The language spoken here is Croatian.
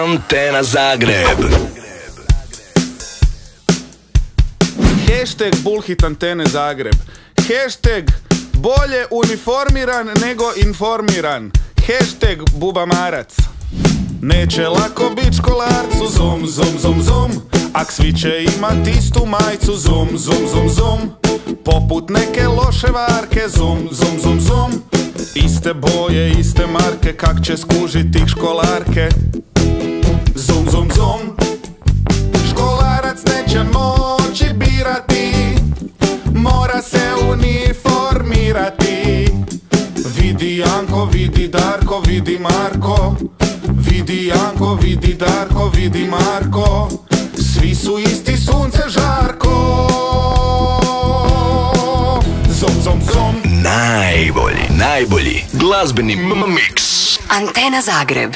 Antena Zagreb. Hashtag Bullhit Antene Zagreb. Hashtag bolje uniformiran nego informiran. Hashtag Bubamarac. Neće lako bit školarcu, zum, zum, zum, zum. Ak svi će imat istu majcu, zum, zum, zum, zum. Poput neke loše varke, zum, zum, zum, zum. Iste boje, iste marke, kak će skužit tih školarke. Zum, zum, zum. Školarac neće moći birati, mora se uniformirati. Vidi Janko, vidi Darko, vidi Marko. Vidi Janko, vidi Darko, vidi Marko. Svi su isti, sunce žarko. Zom, zom, zom. Najbolji glazbeni miks. Antena Zagreb.